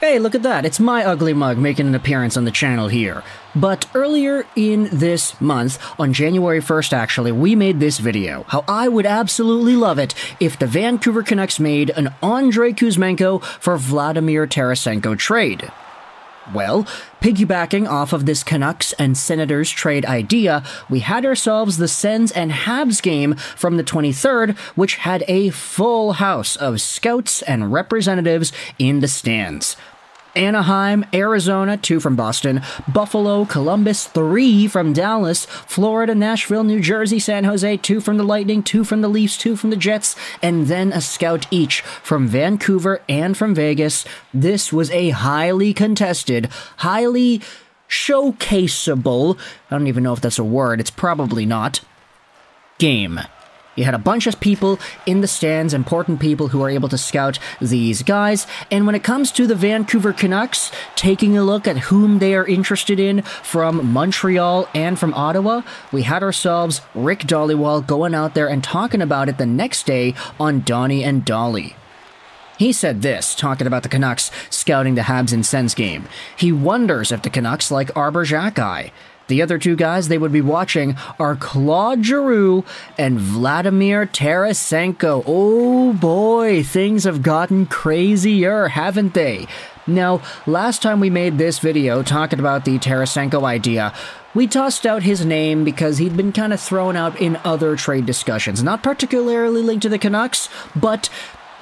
Hey, look at that, it's my ugly mug making an appearance on the channel here. But earlier in this month, on January 1st actually, we made this video, how I would absolutely love it if the Vancouver Canucks made an Andrei Kuzmenko for Vladimir Tarasenko trade. Well, piggybacking off of this Canucks and Senators trade idea, we had ourselves the Sens and Habs game from the 23rd, which had a full house of scouts and representatives in the stands. Anaheim, Arizona, 2 from Boston, Buffalo, Columbus, 3 from Dallas, Florida, Nashville, New Jersey, San Jose, 2 from the Lightning, 2 from the Leafs, 2 from the Jets, and then a scout each from Vancouver and from Vegas. This was a highly contested, highly showcaseable, I don't even know if that's a word, it's probably not, game. You had a bunch of people in the stands, important people who are able to scout these guys, and when it comes to the Vancouver Canucks, taking a look at whom they are interested in from Montreal and from Ottawa, we had ourselves Rick Dhaliwal going out there and talking about it the next day on Donnie and Dolly. He said this, talking about the Canucks scouting the Habs and Sens game. He wonders if the Canucks like Arbor Xhekaj. The other 2 guys they would be watching are Claude Giroux and Vladimir Tarasenko. Oh boy, things have gotten crazier, haven't they? Now, last time we made this video talking about the Tarasenko idea, we tossed out his name because he'd been kind of thrown out in other trade discussions. Not particularly linked to the Canucks, but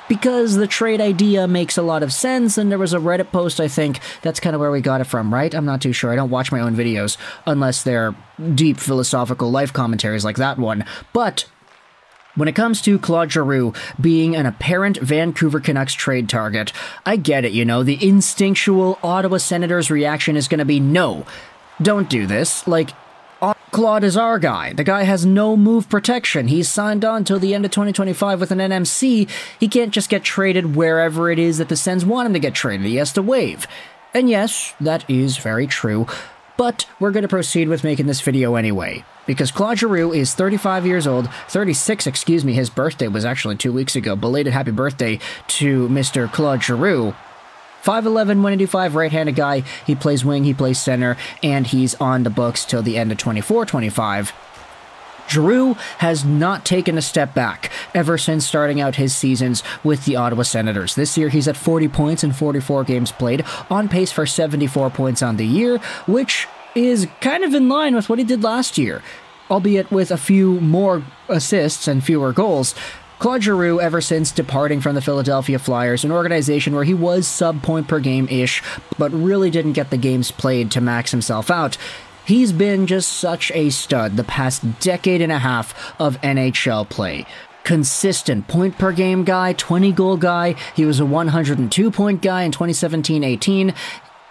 because the trade idea makes a lot of sense, and there was a Reddit post, I think, that's kind of where we got it from, right? I'm not too sure. I don't watch my own videos unless they're deep philosophical life commentaries like that one. But when it comes to Claude Giroux being an apparent Vancouver Canucks trade target, I get it, you know, the instinctual Ottawa Senators reaction is going to be, no, don't do this. Like, Claude is our guy. The guy has no move protection. He's signed on till the end of 2025 with an NMC. He can't just get traded wherever it is that the Sens want him to get traded. He has to waive. And yes, that is very true. But we're going to proceed with making this video anyway. Because Claude Giroux is 35 years old, 36, excuse me, his birthday was actually 2 weeks ago. Belated happy birthday to Mr. Claude Giroux. 5'11", 185, right-handed guy. He plays wing, he plays center, and he's on the books till the end of 24-25. Giroux has not taken a step back ever since starting out his seasons with the Ottawa Senators. This year he's at 40 points in 44 games played, on pace for 74 points on the year, which is kind of in line with what he did last year, albeit with a few more assists and fewer goals. Claude Giroux, ever since departing from the Philadelphia Flyers, an organization where he was sub-point per game-ish, but really didn't get the games played to max himself out, he's been just such a stud the past decade and a half of NHL play. Consistent point-per-game guy, 20-goal guy, he was a 102-point guy in 2017-18,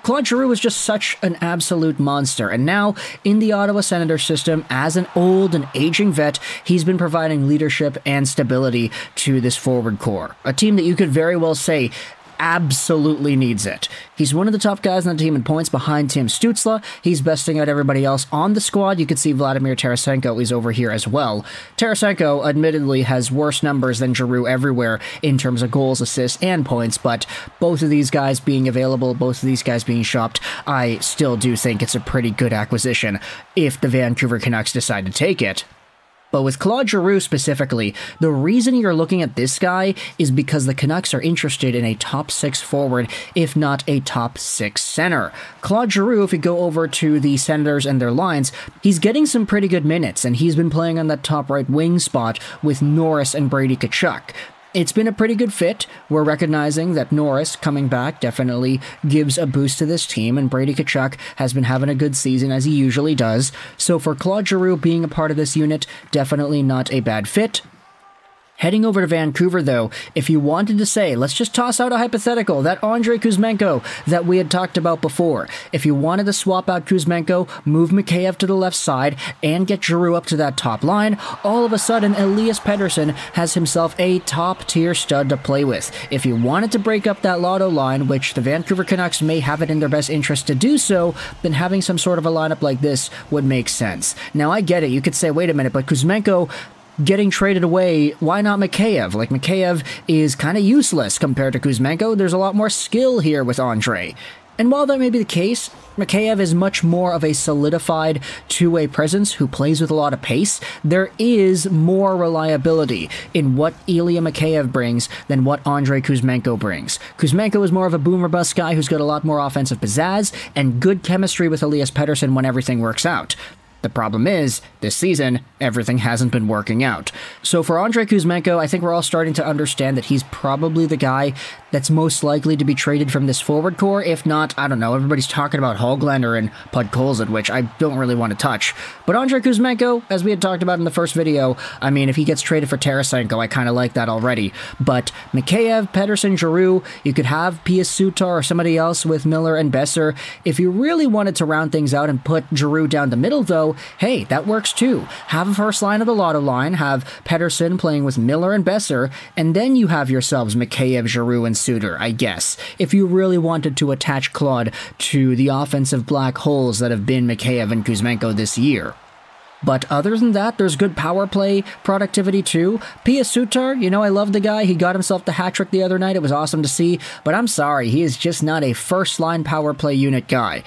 Claude Giroux was just such an absolute monster, and now, in the Ottawa Senators system, as an old and aging vet, he's been providing leadership and stability to this forward core. A team that you could very well say absolutely needs it. He's one of the top guys on the team in points behind Tim Stützle. He's besting out everybody else on the squad. You can see Vladimir Tarasenko is over here as well. Tarasenko admittedly has worse numbers than Giroux everywhere in terms of goals, assists, and points, but both of these guys being available, both of these guys being shopped, I still do think it's a pretty good acquisition if the Vancouver Canucks decide to take it. But with Claude Giroux specifically, the reason you're looking at this guy is because the Canucks are interested in a top 6 forward, if not a top 6 center. Claude Giroux, if you go over to the Senators and their lines, he's getting some pretty good minutes, and he's been playing on that top right wing spot with Norris and Brady Tkachuk. It's been a pretty good fit. We're recognizing that Norris coming back definitely gives a boost to this team, and Brady Tkachuk has been having a good season as he usually does. So for Claude Giroux being a part of this unit, definitely not a bad fit. Heading over to Vancouver, though, if you wanted to say, let's just toss out a hypothetical, that Andrei Kuzmenko that we had talked about before. If you wanted to swap out Kuzmenko, move Michkov to the left side, and get Giroux up to that top line, all of a sudden, Elias Pettersson has himself a top-tier stud to play with. If you wanted to break up that Lotto line, which the Vancouver Canucks may have it in their best interest to do so, then having some sort of a lineup like this would make sense. Now, I get it. You could say, wait a minute, but Kuzmenko getting traded away, why not Mikheyev? Like, Mikheyev is kind of useless compared to Kuzmenko. There's a lot more skill here with Andre. And while that may be the case, Mikheyev is much more of a solidified two-way presence who plays with a lot of pace. There is more reliability in what Ilya Mikheyev brings than what Andrei Kuzmenko brings. Kuzmenko is more of a boomer-bust guy who's got a lot more offensive pizzazz and good chemistry with Elias Pettersson when everything works out. The problem is, this season, everything hasn't been working out. So for Andrei Kuzmenko, I think we're all starting to understand that he's probably the guy that's most likely to be traded from this forward core. If not, I don't know, everybody's talking about Höglander and Podkolzin, which I don't really want to touch. But Andrei Kuzmenko, as we had talked about in the first video, I mean, if he gets traded for Tarasenko, I kind of like that already. But Mikheyev, Pettersson, Giroux, you could have Pius Suter or somebody else with Miller and Besser. If you really wanted to round things out and put Giroux down the middle, though, hey, that works too. Have a first line of the Lotto line, have Pettersson playing with Miller and Besser, and then you have yourselves Mikheyev, Giroux, and Suter, I guess, if you really wanted to attach Claude to the offensive black holes that have been Mikheyev and Kuzmenko this year. But other than that, there's good power play productivity too. Pius Suter, you know, I love the guy. He got himself the hat trick the other night. It was awesome to see, but I'm sorry, he is just not a first-line power play unit guy.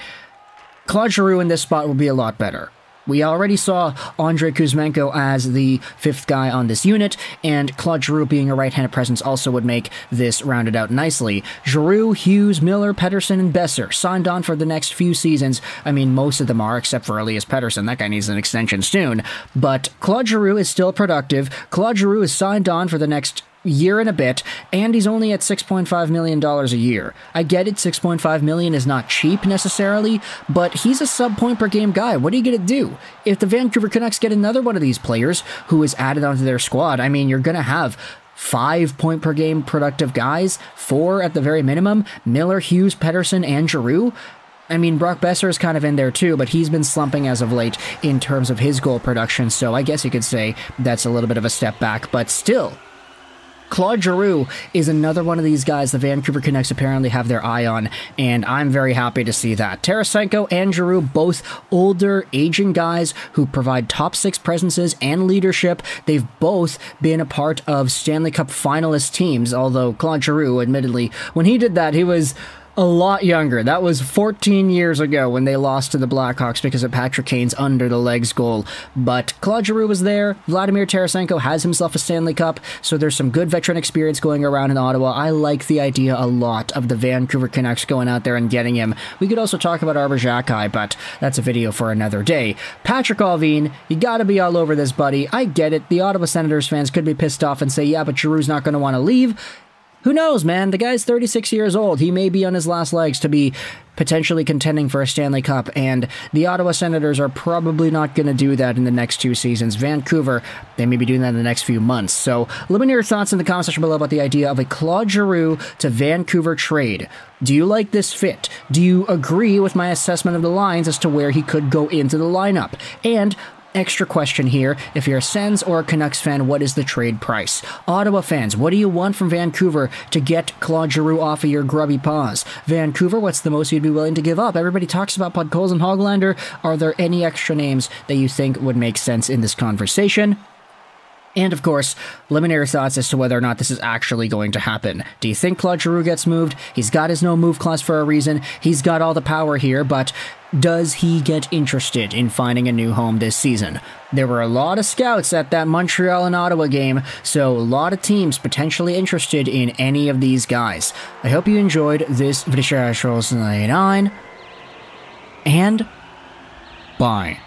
Claude Giroux in this spot will be a lot better. We already saw Andrei Kuzmenko as the fifth guy on this unit, and Claude Giroux being a right-handed presence also would make this rounded out nicely. Giroux, Hughes, Miller, Pettersson, and Besser signed on for the next few seasons. I mean, most of them are, except for Elias Pettersson. That guy needs an extension soon. But Claude Giroux is still productive. Claude Giroux is signed on for the next year and a bit, and he's only at $6.5 million a year. I get it, $6.5 million is not cheap necessarily, but he's a sub-point per game guy. What are you going to do? If the Vancouver Canucks get another one of these players who is added onto their squad, I mean, you're going to have 5 point per game productive guys, 4 at the very minimum, Miller, Hughes, Pettersson, and Giroux. I mean, Brock Besser is kind of in there too, but he's been slumping as of late in terms of his goal production, so I guess you could say that's a little bit of a step back, but still, Claude Giroux is another one of these guys the Vancouver Canucks apparently have their eye on, and I'm very happy to see that. Tarasenko and Giroux, both older, aging guys who provide top 6 presences and leadership. They've both been a part of Stanley Cup finalist teams, although Claude Giroux, admittedly, when he did that, he was a lot younger. That was 14 years ago when they lost to the Blackhawks because of Patrick Kane's under-the-legs goal. But Claude Giroux was there. Vladimir Tarasenko has himself a Stanley Cup, so there's some good veteran experience going around in Ottawa. I like the idea a lot of the Vancouver Canucks going out there and getting him. We could also talk about Arber Xhekaj, but that's a video for another day. Patrik Allvin, you gotta be all over this, buddy. I get it. The Ottawa Senators fans could be pissed off and say, yeah, but Giroux's not going to want to leave. Who knows, man? The guy's 36 years old. He may be on his last legs to be potentially contending for a Stanley Cup, and the Ottawa Senators are probably not going to do that in the next 2 seasons. Vancouver, they may be doing that in the next few months. So let me know your thoughts in the comment section below about the idea of a Claude Giroux to Vancouver trade. Do you like this fit? Do you agree with my assessment of the lines as to where he could go into the lineup? And extra question here, if you're a Sens or a Canucks fan, what is the trade price? Ottawa fans, what do you want from Vancouver to get Claude Giroux off of your grubby paws? Vancouver, what's the most you'd be willing to give up? Everybody talks about Podkolzin and Höglander. Are there any extra names that you think would make sense in this conversation? And of course, let me know your thoughts as to whether or not this is actually going to happen. Do you think Claude Giroux gets moved? He's got his no-move clause for a reason. He's got all the power here, but does he get interested in finding a new home this season? There were a lot of scouts at that Montreal and Ottawa game, so a lot of teams potentially interested in any of these guys. I hope you enjoyed this video, and bye.